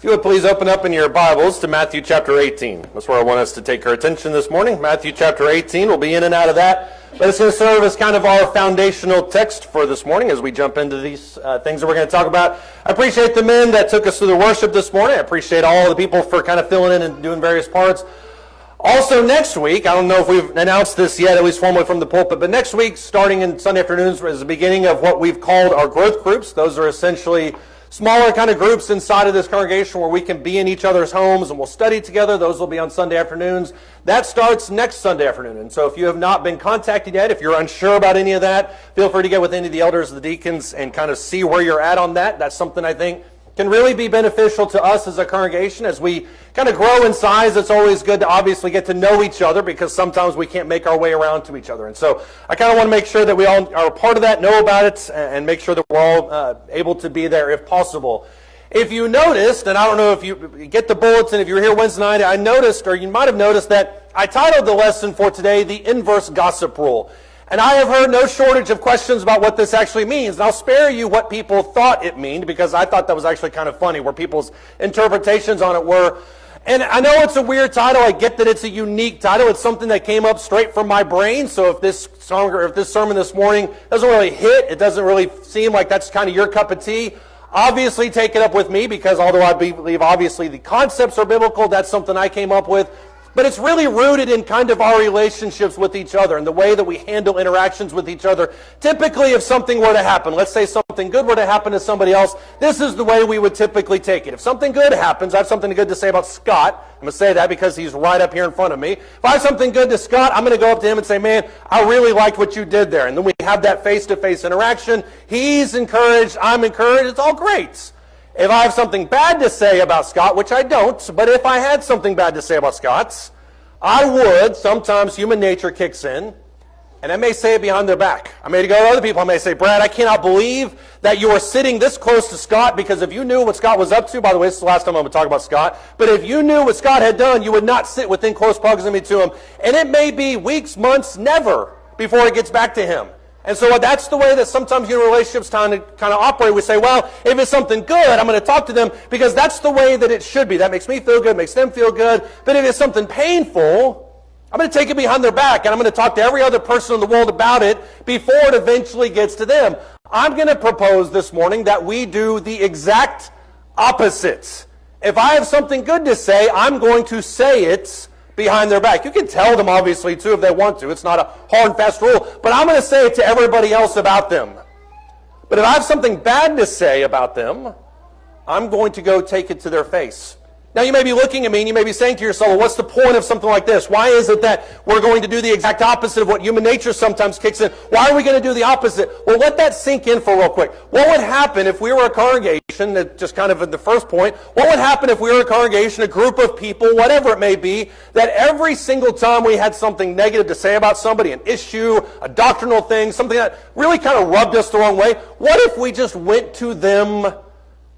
If you would please open up in your Bibles to Matthew chapter 18. That's where I want us to take our attention this morning. Matthew chapter 18. We'll be in and out of that. But it's going to serve as kind of our foundational text for this morning as we jump into these things that we're going to talk about. I appreciate the men that took us through the worship this morning. I appreciate all the people for kind of filling in and doing various parts. Also next week, I don't know if we've announced this yet, at least formally from the pulpit, but next week, starting in Sunday afternoons, is the beginning of what we've called our growth groups. Those are essentially smaller kind of groups inside of this congregation where we can be in each other's homes and we'll study together. Those will be on Sunday afternoons. That starts next Sunday afternoon. And so if you have not been contacted yet, if you're unsure about any of that, feel free to get with any of the elders or the deacons and kind of see where you're at on that. That's something I think can really be beneficial to us as a congregation as we kind of grow in size. It's always good to obviously get to know each other because sometimes we can't make our way around to each other. And so I kind of want to make sure that we all are a part of that, know about it, and make sure that we're all able to be there if possible. If you noticed, and I don't know if you get the bulletin, if you were here Wednesday night, I noticed, or you might have noticed that I titled the lesson for today, The Inverse Gossip Rule. And I have heard no shortage of questions about what this actually means. And I'll spare you what people thought it meant because I thought that was actually kind of funny where people's interpretations on it were. And I know it's a weird title. I get that it's a unique title. It's something that came up straight from my brain. So if this sermon this morning doesn't really hit, it doesn't really seem like that's kind of your cup of tea, obviously take it up with me because although I believe obviously the concepts are biblical, that's something I came up with. But it's really rooted in kind of our relationships with each other and the way that we handle interactions with each other. Typically, if something were to happen, let's say something good were to happen to somebody else, this is the way we would typically take it. If something good happens, I have something good to say about Scott. I'm going to say that because he's right up here in front of me. If I have something good to Scott, I'm going to go up to him and say, man, I really liked what you did there. And then we have that face-to-face interaction. He's encouraged, I'm encouraged. It's all great. If I have something bad to say about Scott, which I don't, but if I had something bad to say about Scott, I would. Sometimes human nature kicks in, and I may say it behind their back. I may go to other people, I may say, Brad, I cannot believe that you are sitting this close to Scott because if you knew what Scott was up to, by the way, this is the last time I'm going to talk about Scott, but if you knew what Scott had done, you would not sit within close proximity to him. And it may be weeks, months, never before it gets back to him. And so that's the way that sometimes human relationships kind of operate. We say, well, if it's something good, I'm going to talk to them because that's the way that it should be. That makes me feel good, makes them feel good. But if it's something painful, I'm going to take it behind their back and I'm going to talk to every other person in the world about it before it eventually gets to them. I'm going to propose this morning that we do the exact opposite. If I have something good to say, I'm going to say it behind their back. You can tell them, obviously, too, if they want to. It's not a hard and fast rule. But I'm going to say it to everybody else about them. But if I have something bad to say about them, I'm going to go take it to their face. Now, you may be looking at me and you may be saying to yourself, well, what's the point of something like this? Why is it that we're going to do the exact opposite of what human nature sometimes kicks in? Why are we going to do the opposite? Well, let that sink in for real quick. What would happen if we were a congregation, that just kind of at the first point, what would happen if we were a congregation, a group of people, whatever it may be, that every single time we had something negative to say about somebody, an issue, a doctrinal thing, something that really kind of rubbed us the wrong way, what if we just went to them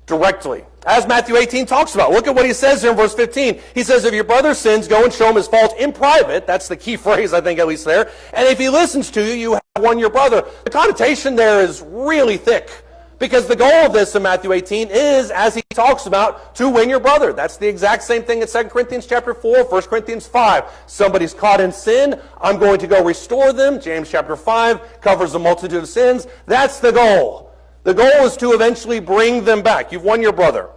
directly? As Matthew 18 talks about. Look at what he says here in verse 15. He says, if your brother sins, go and show him his fault in private. That's the key phrase, I think, at least there. And if he listens to you, you have won your brother. The connotation there is really thick. Because the goal of this in Matthew 18 is, as he talks about, to win your brother. That's the exact same thing in 2 Corinthians chapter 4, 1 Corinthians 5. Somebody's caught in sin. I'm going to go restore them. James chapter 5 covers a multitude of sins. That's the goal. The goal is to eventually bring them back. You've won your brother.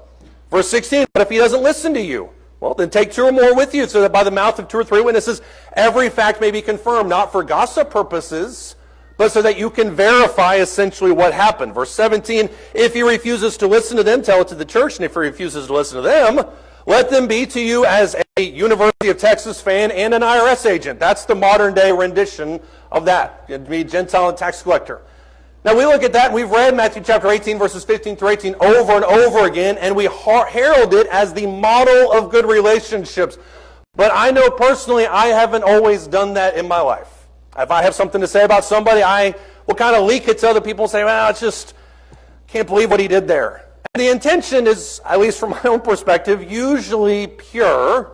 Verse 16, but if he doesn't listen to you, well, then take two or more with you, so that by the mouth of two or three witnesses, every fact may be confirmed, not for gossip purposes, but so that you can verify essentially what happened. Verse 17, if he refuses to listen to them, tell it to the church, and if he refuses to listen to them, let them be to you as a University of Texas fan and an IRS agent. That's the modern day rendition of that. It'd be Gentile and tax collector. Now we look at that and we've read Matthew chapter 18 verses 15 through 18 over and over again and we herald it as the model of good relationships. But I know personally I haven't always done that in my life. If I have something to say about somebody, I will kind of leak it to other people and say, well, it's just, can't believe what he did there. And the intention is, at least from my own perspective, usually pure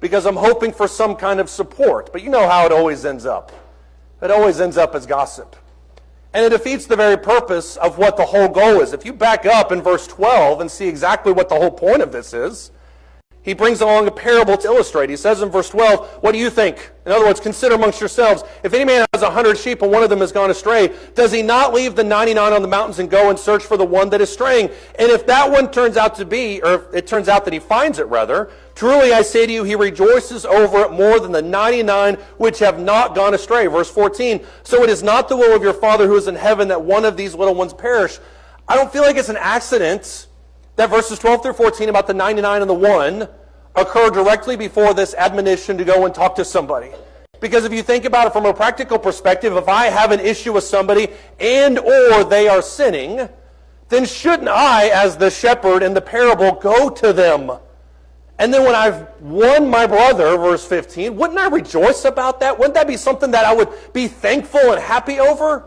because I'm hoping for some kind of support. But you know how it always ends up. It always ends up as gossip. And it defeats the very purpose of what the whole goal is. If you back up in verse 12 and see exactly what the whole point of this is, he brings along a parable to illustrate. He says in verse 12, what do you think? In other words, consider amongst yourselves, if any man has 100 sheep and one of them has gone astray, does he not leave the 99 on the mountains and go and search for the one that is straying? And if that one turns out to be, or if it turns out that he finds it rather, truly I say to you, he rejoices over it more than the 99 which have not gone astray. Verse 14, so it is not the will of your Father who is in heaven that one of these little ones perish. I don't feel like it's an accident that verses 12 through 14 about the 99 and the 1 occur directly before this admonition to go and talk to somebody. Because if you think about it from a practical perspective, if I have an issue with somebody and or they are sinning, then shouldn't I, as the shepherd in the parable, go to them? And then when I've won my brother, verse 15, wouldn't I rejoice about that? Wouldn't that be something that I would be thankful and happy over?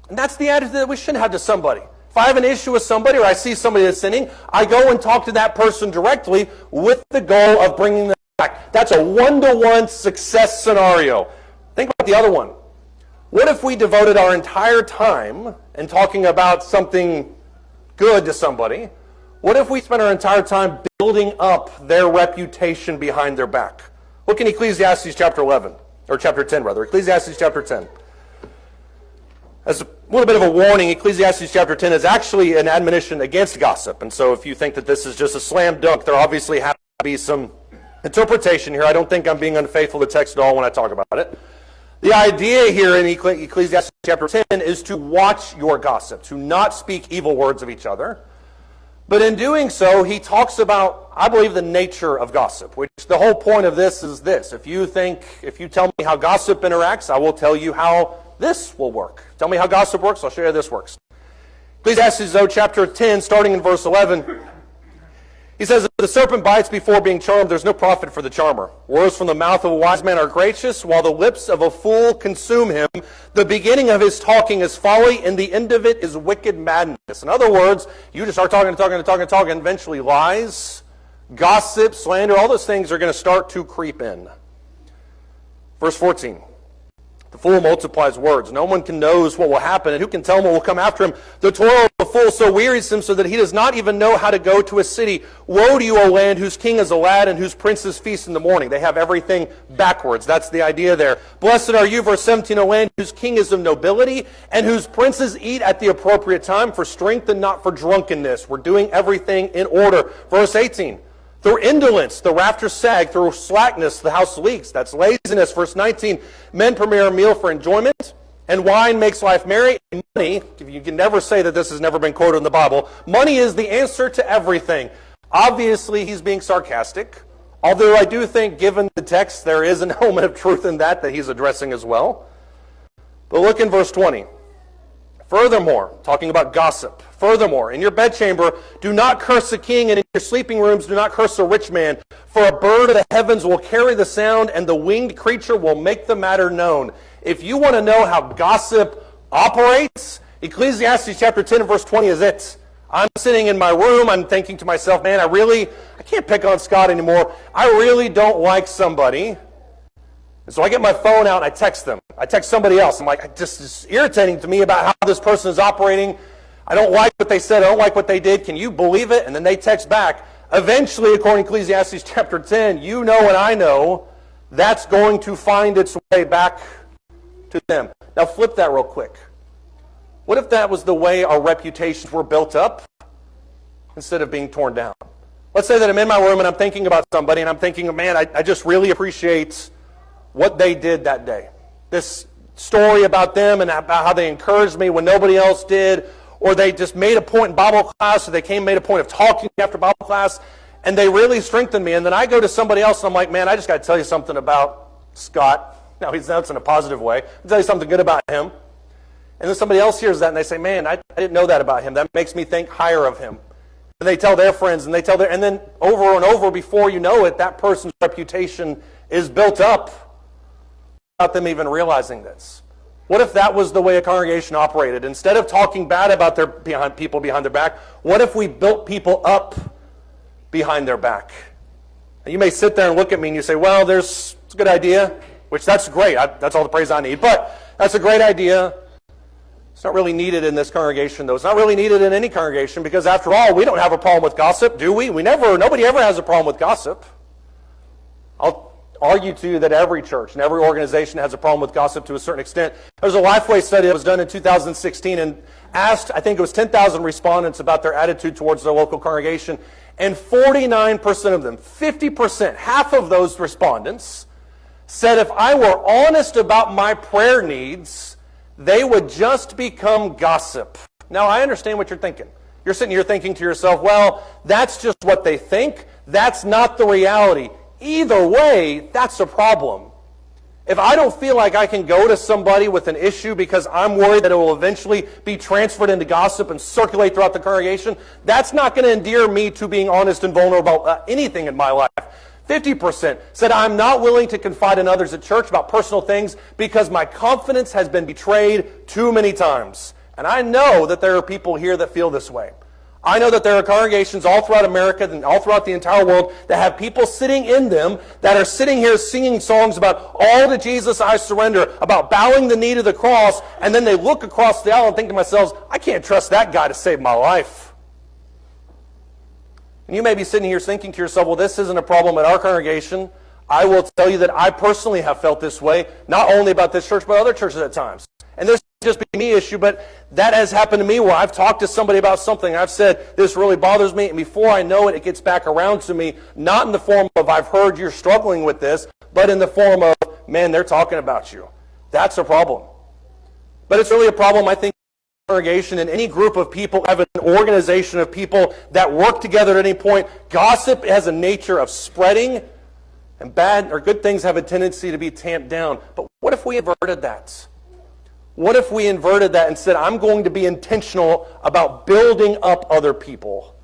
And that's the attitude that we should have to somebody. If I have an issue with somebody or I see somebody that's sinning, I go and talk to that person directly with the goal of bringing them back. That's a one-to-one success scenario. Think about the other one. What if we devoted our entire time in talking about something good to somebody? What if we spent our entire time building up their reputation behind their back? Look in Ecclesiastes chapter 11, or chapter 10 rather. Ecclesiastes chapter 10. As a little bit of a warning, Ecclesiastes chapter 10 is actually an admonition against gossip. And so if you think that this is just a slam dunk, there obviously has to be some interpretation here. I don't think I'm being unfaithful to text at all when I talk about it. The idea here in Ecclesiastes chapter 10 is to watch your gossip, to not speak evil words of each other. But in doing so, he talks about, I believe, the nature of gossip, which the whole point of this is this. If you tell me how gossip interacts, I will tell you how this will work. Tell me how gossip works, I'll show you how this works. Ecclesiastes, chapter 10, starting in verse 11, he says, if the serpent bites before being charmed, there's no profit for the charmer. Words from the mouth of a wise man are gracious, while the lips of a fool consume him. The beginning of his talking is folly, and the end of it is wicked madness. In other words, you just start talking, and eventually lies, gossip, slander, all those things are going to start to creep in. Verse 14. The fool multiplies words. No one can knows what will happen, and who can tell him what will come after him? The toil of the fool so wearies him so that he does not even know how to go to a city. Woe to you, O land, whose king is a lad and whose princes feast in the morning. They have everything backwards. That's the idea there. Blessed are you, verse 17, O land, whose king is of nobility and whose princes eat at the appropriate time for strength and not for drunkenness. We're doing everything in order. Verse 18. Through indolence, the rafters sag. Through slackness, the house leaks. That's laziness. Verse 19, men prepare a meal for enjoyment, and wine makes life merry. And money, you can never say that this has never been quoted in the Bible, money is the answer to everything. Obviously, he's being sarcastic, although I do think, given the text, there is an element of truth in that he's addressing as well. But look in verse 20. Furthermore, talking about gossip, furthermore, in your bedchamber, do not curse the king, and in your sleeping rooms, do not curse a rich man. For a bird of the heavens will carry the sound, and the winged creature will make the matter known. If you want to know how gossip operates, Ecclesiastes chapter 10 and verse 20 is it. I'm sitting in my room, I'm thinking to myself, man, I can't pick on Scott anymore. I really don't like somebody. And so I get my phone out and I text them. I text somebody else. I'm like, it's irritating to me about how this person is operating. I don't like what they said. I don't like what they did. Can you believe it? And then they text back. Eventually, according to Ecclesiastes chapter 10, you know and I know that's going to find its way back to them. Now flip that real quick. What if that was the way our reputations were built up instead of being torn down? Let's say that I'm in my room and I'm thinking about somebody and I'm thinking, man, I just really appreciate what they did that day. This story about them and about how they encouraged me when nobody else did, or they just made a point in Bible class, or they made a point of talking after Bible class, and they really strengthened me. And then I go to somebody else and I'm like, man, I just got to tell you something about Scott. Now, that's in a positive way. I'll tell you something good about him. And then somebody else hears that and they say, man, I didn't know that about him. That makes me think higher of him. And they tell their friends, and and then over and over, before you know it, that person's reputation is built up without them even realizing this. What if that was the way a congregation operated? Instead of talking bad about people behind their back, what if we built people up behind their back? And you may sit there and look at me and you say, well, it's a good idea, which that's great. That's all the praise I need. But that's a great idea. It's not really needed in this congregation, though. It's not really needed in any congregation because, after all, we don't have a problem with gossip, do we? Nobody ever has a problem with gossip. I'll argue to you that every church and every organization has a problem with gossip to a certain extent. There's a Lifeway study that was done in 2016 and asked, I think it was 10,000 respondents about their attitude towards their local congregation, and 49% of them, 50%, half of those respondents, said if I were honest about my prayer needs, they would just become gossip. Now, I understand what you're thinking. You're sitting here thinking to yourself, well, that's just what they think. That's not the reality. Either way, that's a problem. If I don't feel like I can go to somebody with an issue because I'm worried that it will eventually be transferred into gossip and circulate throughout the congregation, that's not going to endear me to being honest and vulnerable about anything in my life. 50% said I'm not willing to confide in others at church about personal things because my confidence has been betrayed too many times. And I know that there are people here that feel this way. I know that there are congregations all throughout America and all throughout the entire world that have people sitting in them that are sitting here singing songs about all to Jesus I surrender, about bowing the knee to the cross, and then they look across the aisle and think to themselves, I can't trust that guy to save my life. And you may be sitting here thinking to yourself, well, this isn't a problem at our congregation. I will tell you that I personally have felt this way, not only about this church, but other churches at times. And this just be me issue, but that has happened to me where I've talked to somebody about something. I've said, this really bothers me, and before I know it, it gets back around to me, not in the form of, I've heard you're struggling with this, but in the form of, man, they're talking about you. That's a problem. But it's really a problem, I think, in a congregation and any group of people, have an organization of people that work together at any point. Gossip has a nature of spreading, and bad or good things have a tendency to be tamped down. But what if we inverted that? What if we inverted that and said, I'm going to be intentional about building up other people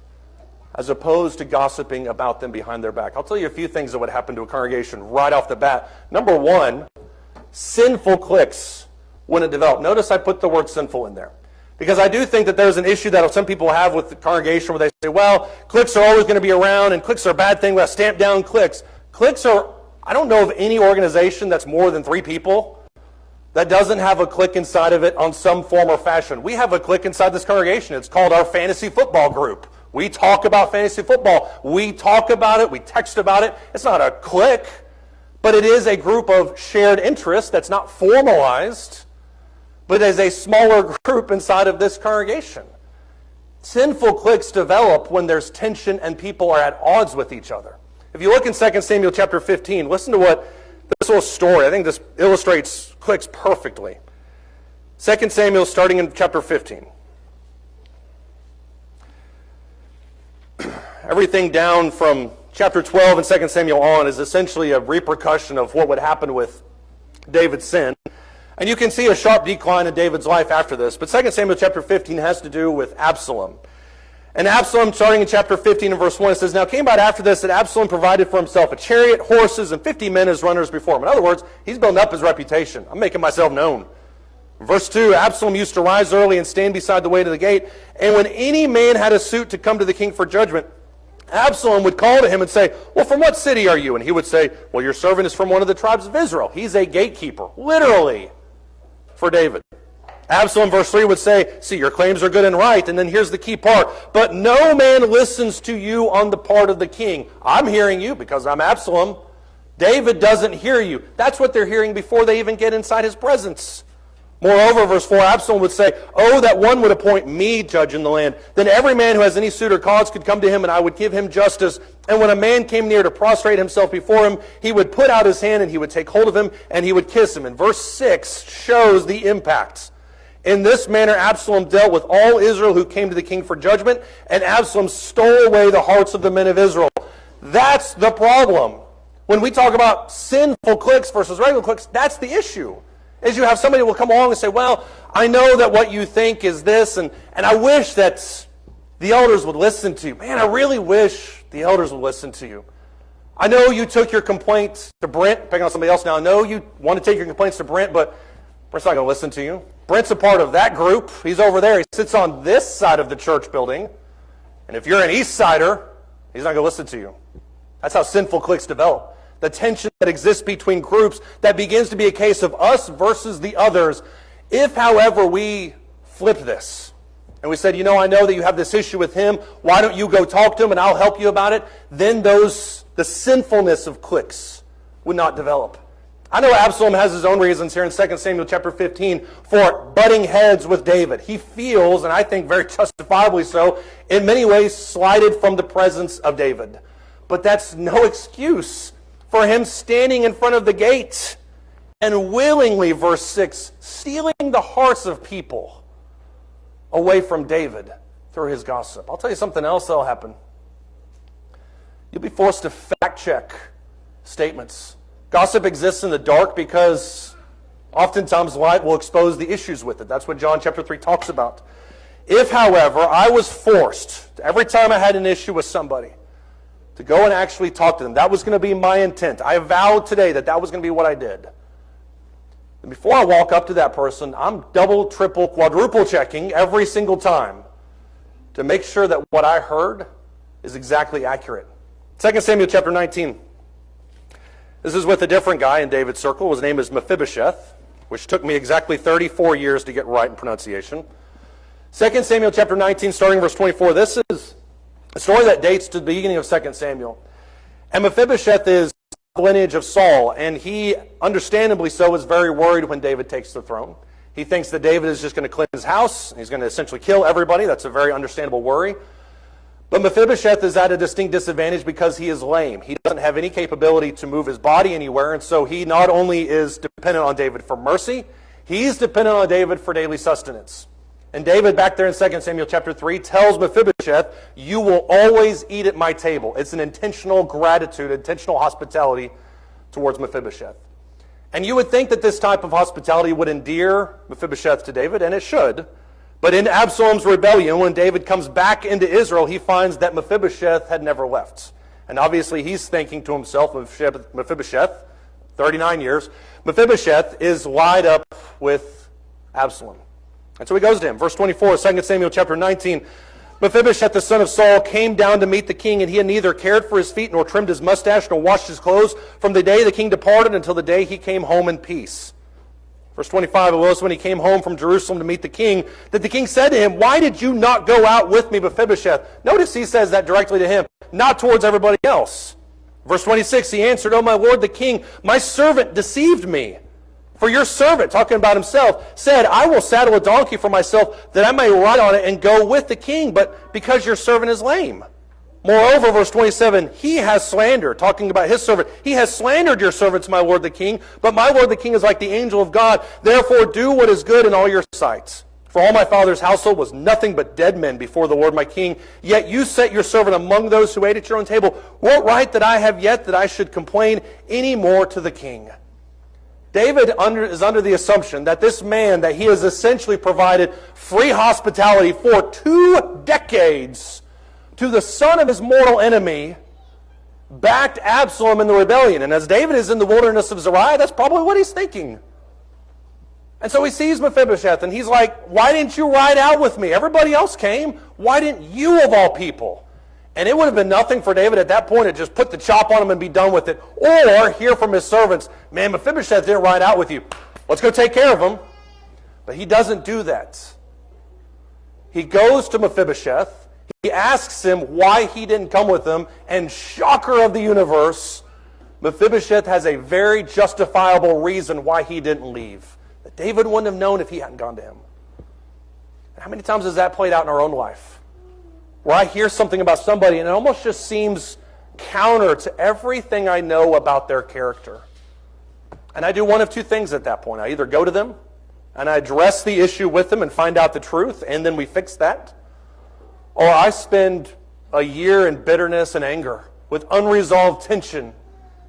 as opposed to gossiping about them behind their back? I'll tell you a few things that would happen to a congregation right off the bat. Number one, sinful cliques wouldn't develop. Notice I put the word sinful in there. Because I do think that there's an issue that some people have with the congregation where they say, well, cliques are always going to be around and cliques are a bad thing. We have to stamp down cliques. Cliques are, I don't know of any organization that's more than 3 people that doesn't have a clique inside of it on some form or fashion. We have a clique inside this congregation. It's called our fantasy football group. We talk about fantasy football. We talk about it. We text about it. It's not a clique, but it is a group of shared interests that's not formalized, but is a smaller group inside of this congregation. Sinful cliques develop when there's tension and people are at odds with each other. If you look in 2 Samuel chapter 15, listen to what this little story, I think this illustrates cliques perfectly. 2 Samuel starting in chapter 15. Everything down from chapter 12 and 2 Samuel on is essentially a repercussion of what would happen with David's sin. And you can see a sharp decline in David's life after this. But 2 Samuel chapter 15 has to do with Absalom. And Absalom, starting in chapter 15 and verse 1, it says, Now it came about after this that Absalom provided for himself a chariot, horses, and 50 men as runners before him. In other words, he's building up his reputation. I'm making myself known. Verse 2, Absalom used to rise early and stand beside the way to the gate. And when any man had a suit to come to the king for judgment, Absalom would call to him and say, Well, from what city are you? And he would say, Well, your servant is from one of the tribes of Israel. He's a gatekeeper, literally, for David. Absalom, verse 3, would say, See, your claims are good and right. And then here's the key part. But no man listens to you on the part of the king. I'm hearing you because I'm Absalom. David doesn't hear you. That's what they're hearing before they even get inside his presence. Moreover, verse 4, Absalom would say, Oh, that one would appoint me judge in the land. Then every man who has any suit or cause could come to him, and I would give him justice. And when a man came near to prostrate himself before him, he would put out his hand, and he would take hold of him, and he would kiss him. And verse 6 shows the impact. In this manner, Absalom dealt with all Israel who came to the king for judgment, and Absalom stole away the hearts of the men of Israel. That's the problem. When we talk about sinful cliques versus regular cliques, that's the issue. Is you have somebody who will come along and say, well, I know that what you think is this, and I wish that the elders would listen to you. Man, I really wish the elders would listen to you. I know you took your complaint to Brent, picking on somebody else now. I know you want to take your complaints to Brent, but Brent's not going to listen to you. Brent's a part of that group. He's over there. He sits on this side of the church building. And if you're an East Sider, he's not going to listen to you. That's how sinful cliques develop. The tension that exists between groups that begins to be a case of us versus the others. If, however, we flip this, and we said, I know that you have this issue with him. Why don't you go talk to him and I'll help you about it? Then the sinfulness of cliques would not develop. I know Absalom has his own reasons here in 2 Samuel chapter 15 for butting heads with David. He feels, and I think very justifiably so, in many ways slighted from the presence of David. But that's no excuse for him standing in front of the gate and willingly, verse 6, stealing the hearts of people away from David through his gossip. I'll tell you something else that'll happen. You'll be forced to fact check statements. Gossip exists in the dark because oftentimes light will expose the issues with it. That's what John chapter 3 talks about. If, however, I was forced, every time I had an issue with somebody, to go and actually talk to them, that was going to be my intent. I vowed today that that was going to be what I did. And before I walk up to that person, I'm double, triple, quadruple checking every single time to make sure that what I heard is exactly accurate. 2 Samuel chapter 19. This is with a different guy in David's circle. His name is Mephibosheth, which took me exactly 34 years to get right in pronunciation. 2 Samuel chapter 19, starting verse 24. This is a story that dates to the beginning of 2 Samuel. And Mephibosheth is the lineage of Saul, and he, understandably so, is very worried when David takes the throne. He thinks that David is just going to cleanse his house. He's going to essentially kill everybody. That's a very understandable worry. But Mephibosheth is at a distinct disadvantage because he is lame. He doesn't have any capability to move his body anywhere, and so he not only is dependent on David for mercy, he's dependent on David for daily sustenance. And David, back there in 2 Samuel chapter 3, tells Mephibosheth, you will always eat at my table. It's an intentional gratitude, intentional hospitality towards Mephibosheth. And you would think that this type of hospitality would endear Mephibosheth to David, and it should. But in Absalom's rebellion, when David comes back into Israel, he finds that Mephibosheth had never left. And obviously he's thinking to himself, Mephibosheth, 39 years, Mephibosheth is lined up with Absalom. And so he goes to him. Verse 24, 2 Samuel chapter 19, Mephibosheth, the son of Saul, came down to meet the king, and he had neither cared for his feet, nor trimmed his mustache, nor washed his clothes, from the day the king departed until the day he came home in peace. Verse 25, it was when he came home from Jerusalem to meet the king, that the king said to him, why did you not go out with me, Mephibosheth? Notice he says that directly to him, not towards everybody else. Verse 26, he answered, O my lord the king, my servant deceived me. For your servant, talking about himself, said, I will saddle a donkey for myself, that I may ride on it and go with the king, but because your servant is lame. Moreover, verse 27, he has slandered, talking about his servant. He has slandered your servants, my lord the king, but my lord the king is like the angel of God. Therefore do what is good in all your sights. For all my father's household was nothing but dead men before the Lord my king. Yet you set your servant among those who ate at your own table. What right that I have yet that I should complain any more to the king? David is under the assumption that this man, that he has essentially provided free hospitality for 2 decades to the son of his mortal enemy, backed Absalom in the rebellion. And as David is in the wilderness of Zariah, that's probably what he's thinking. And so he sees Mephibosheth, and he's like, why didn't you ride out with me? Everybody else came. Why didn't you of all people? And it would have been nothing for David at that point to just put the chop on him and be done with it. Or hear from his servants, man, Mephibosheth didn't ride out with you. Let's go take care of him. But he doesn't do that. He goes to Mephibosheth. He asks him why he didn't come with him. And shocker of the universe, Mephibosheth has a very justifiable reason why he didn't leave. That David wouldn't have known if he hadn't gone to him. And how many times has that played out in our own life? Where I hear something about somebody and it almost just seems counter to everything I know about their character. And I do one of two things at that point. I either go to them and I address the issue with them and find out the truth, and then we fix that. Or I spend a year in bitterness and anger with unresolved tension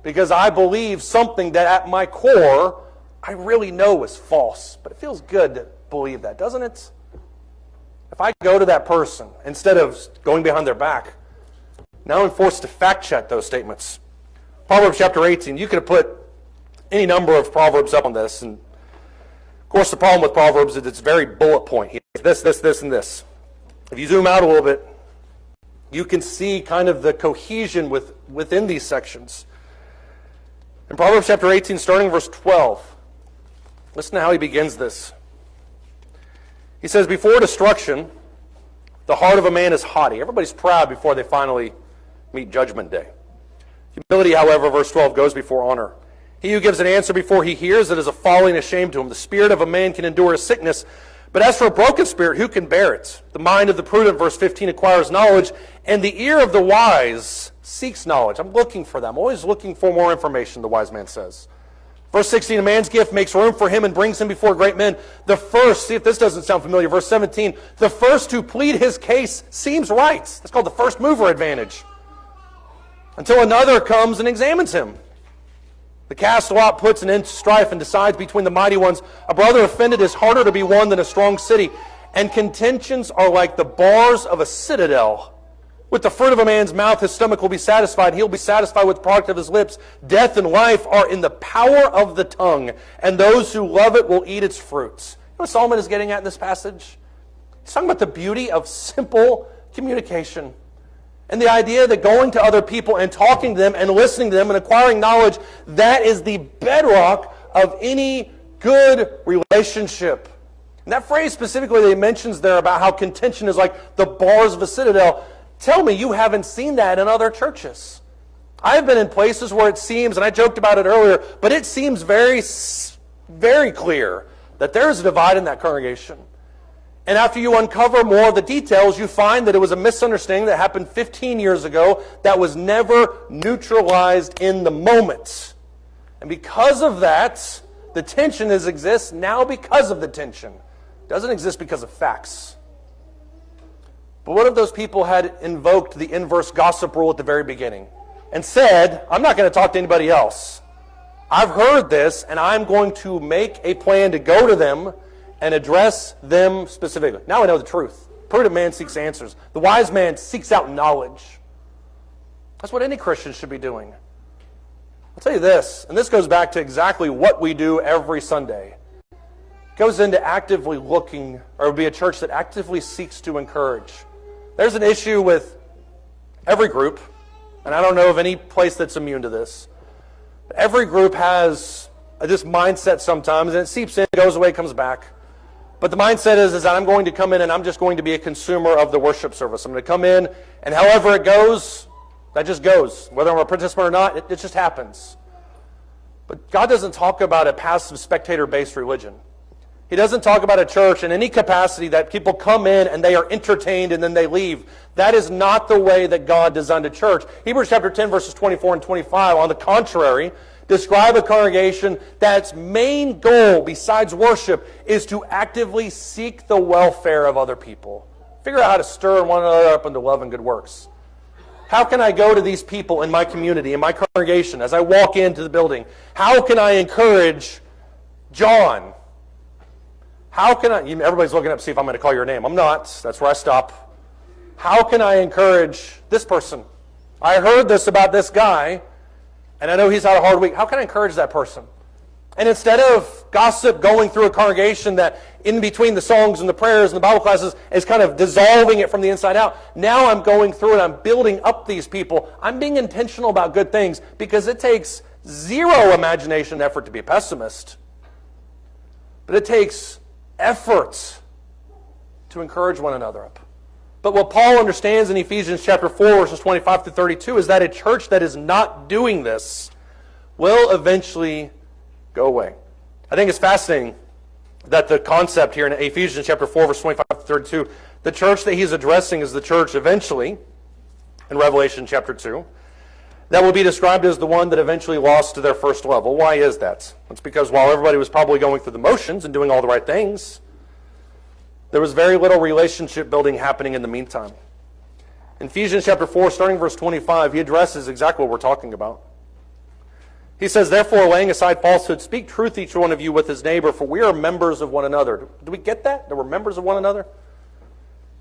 because I believe something that at my core I really know is false. But it feels good to believe that, doesn't it? If I go to that person instead of going behind their back, now I'm forced to fact check those statements. Proverbs chapter 18, you could have put any number of Proverbs up on this. And of course the problem with Proverbs is it's very bullet point. This, and this. If you zoom out a little bit, you can see kind of the cohesion within these sections. In Proverbs chapter 18, starting verse 12, listen to how he begins this. He says, before destruction, the heart of a man is haughty. Everybody's proud before they finally meet Judgment Day. Humility, however, verse 12, goes before honor. He who gives an answer before he hears it is a folly and a shame to him. The spirit of a man can endure a sickness, but as for a broken spirit, who can bear it? The mind of the prudent, verse 15, acquires knowledge, and the ear of the wise seeks knowledge. I'm looking for them. I'm always looking for more information, the wise man says. Verse 16, a man's gift makes room for him and brings him before great men. The first, see if this doesn't sound familiar, verse 17, the first to plead his case seems right. That's called the first mover advantage. Until another comes and examines him. The cast lot puts an end to strife and decides between the mighty ones. A brother offended is harder to be won than a strong city, and contentions are like the bars of a citadel. With the fruit of a man's mouth, his stomach will be satisfied. He'll be satisfied with the product of his lips. Death and life are in the power of the tongue, and those who love it will eat its fruits. You know what Solomon is getting at in this passage? He's talking about the beauty of simple communication. And the idea that going to other people and talking to them and listening to them and acquiring knowledge, that is the bedrock of any good relationship. And that phrase specifically that he mentions there about how contention is like the bars of a citadel, tell me you haven't seen that in other churches. I've been in places where it seems, and I joked about it earlier, but it seems very, very clear that there is a divide in that congregation. And after you uncover more of the details, you find that it was a misunderstanding that happened 15 years ago that was never neutralized in the moment. And because of that, the tension exists now because of the tension. It doesn't exist because of facts. But what if those people had invoked the inverse gossip rule at the very beginning and said, I'm not going to talk to anybody else. I've heard this, and I'm going to make a plan to go to them and address them specifically. Now I know the truth. Prudent man seeks answers. The wise man seeks out knowledge. That's what any Christian should be doing. I'll tell you this, and this goes back to exactly what we do every Sunday. It goes into actively looking, or be a church that actively seeks to encourage. There's an issue with every group, and I don't know of any place that's immune to this. Every group has this mindset sometimes, and it seeps in, goes away, comes back. But the mindset is that I'm going to come in and I'm just going to be a consumer of the worship service. I'm going to come in, and however it goes, that just goes. Whether I'm a participant or not, it just happens. But God doesn't talk about a passive spectator-based religion. He doesn't talk about a church in any capacity that people come in and they are entertained and then they leave. That is not the way that God designed a church. Hebrews chapter 10, verses 24 and 25, on the contrary, describe a congregation that's main goal besides worship is to actively seek the welfare of other people. Figure out how to stir one another up into love and good works. How can I go to these people in my community, in my congregation, as I walk into the building? How can I encourage John? How can I, everybody's looking up to see if I'm going to call your name. I'm not. That's where I stop. How can I encourage this person? I heard this about this guy, and I know he's had a hard week. How can I encourage that person? And instead of gossip going through a congregation that in between the songs and the prayers and the Bible classes is kind of dissolving it from the inside out, now I'm going through and I'm building up these people. I'm being intentional about good things because it takes zero imagination and effort to be a pessimist. But it takes effort to encourage one another up. But what Paul understands in Ephesians chapter 4, verses 25 to 32, is that a church that is not doing this will eventually go away. I think it's fascinating that the concept here in Ephesians chapter 4, verse 25 to 32, the church that he's addressing is the church eventually, in Revelation chapter 2, that will be described as the one that eventually lost to their first love. Well, why is that? It's because while everybody was probably going through the motions and doing all the right things, there was very little relationship building happening in the meantime. In Ephesians chapter 4, starting verse 25, he addresses exactly what we're talking about. He says, therefore, laying aside falsehood, speak truth each one of you with his neighbor, for we are members of one another. Do we get that? That we're members of one another?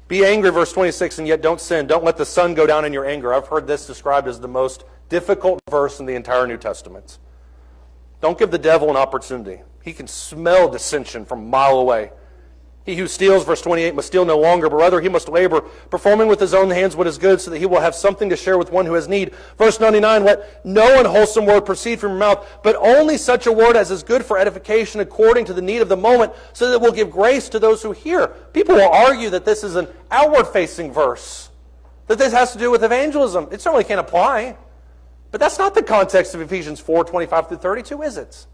Be angry, verse 26, and yet don't sin. Don't let the sun go down in your anger. I've heard this described as the most difficult verse in the entire New Testament. Don't give the devil an opportunity. He can smell dissension from a mile away. He who steals, verse 28, must steal no longer, but rather he must labor, performing with his own hands what is good, so that he will have something to share with one who has need. Verse 99, let no unwholesome word proceed from your mouth, but only such a word as is good for edification according to the need of the moment, so that it will give grace to those who hear. People will argue that this is an outward-facing verse, that this has to do with evangelism. It certainly can't apply. But that's not the context of Ephesians 4, 25 through 32, is it?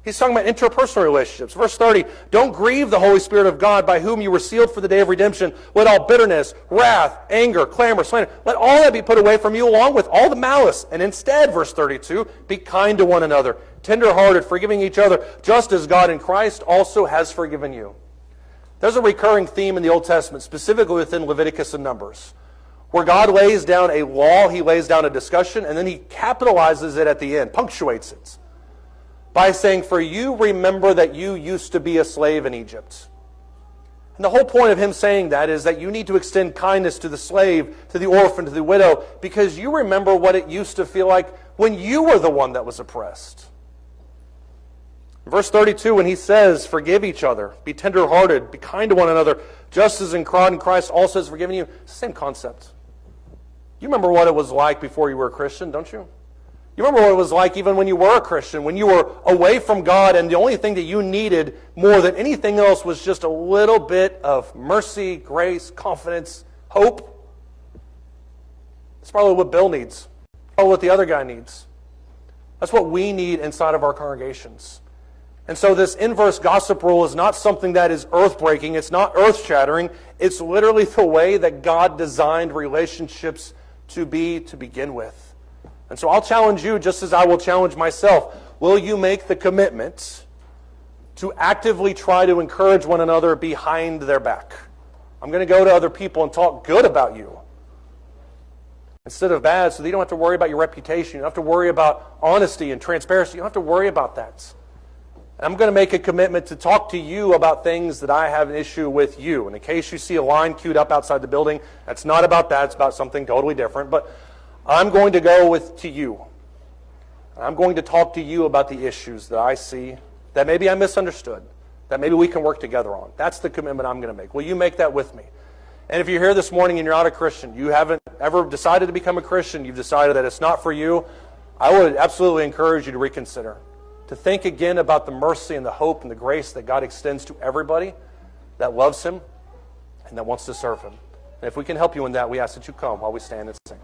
He's talking about interpersonal relationships. Verse 30, don't grieve the Holy Spirit of God, by whom you were sealed for the day of redemption. Let all bitterness, wrath, anger, clamor, slander, let all that be put away from you, along with all the malice. And instead, verse 32, be kind to one another, tender-hearted, forgiving each other, just as God in Christ also has forgiven you. There's a recurring theme in the Old Testament, specifically within Leviticus and Numbers, where God lays down a law, he lays down a discussion, and then he capitalizes it at the end, punctuates it, by saying, for you remember that you used to be a slave in Egypt. And the whole point of him saying that is that you need to extend kindness to the slave, to the orphan, to the widow, because you remember what it used to feel like when you were the one that was oppressed. Verse 32, when he says, forgive each other, be tender-hearted, be kind to one another, just as in Christ also has forgiven you, it's the same concept. You remember what it was like before you were a Christian, don't you? You remember what it was like even when you were a Christian, when you were away from God, and the only thing that you needed more than anything else was just a little bit of mercy, grace, confidence, hope. That's probably what Bill needs. Probably what the other guy needs. That's what we need inside of our congregations. And so this inverse gossip rule is not something that is earth-breaking. It's not earth-shattering. It's literally the way that God designed relationships to be to begin with. And so I'll challenge you, just as I will challenge myself. Will you make the commitment to actively try to encourage one another behind their back? I'm going to go to other people and talk good about you instead of bad, so that you don't have to worry about your reputation. You don't have to worry about honesty and transparency. You don't have to worry about that. And I'm going to make a commitment to talk to you about things that I have an issue with you. And in case you see a line queued up outside the building, that's not about that. It's about something totally different. But I'm going to go to you. I'm going to talk to you about the issues that I see, that maybe I misunderstood, that maybe we can work together on. That's the commitment I'm going to make. Will you make that with me? And if you're here this morning and you're not a Christian, you haven't ever decided to become a Christian, you've decided that it's not for you, I would absolutely encourage you to reconsider, to think again about the mercy and the hope and the grace that God extends to everybody that loves him and that wants to serve him. And if we can help you in that, we ask that you come while we stand and sing.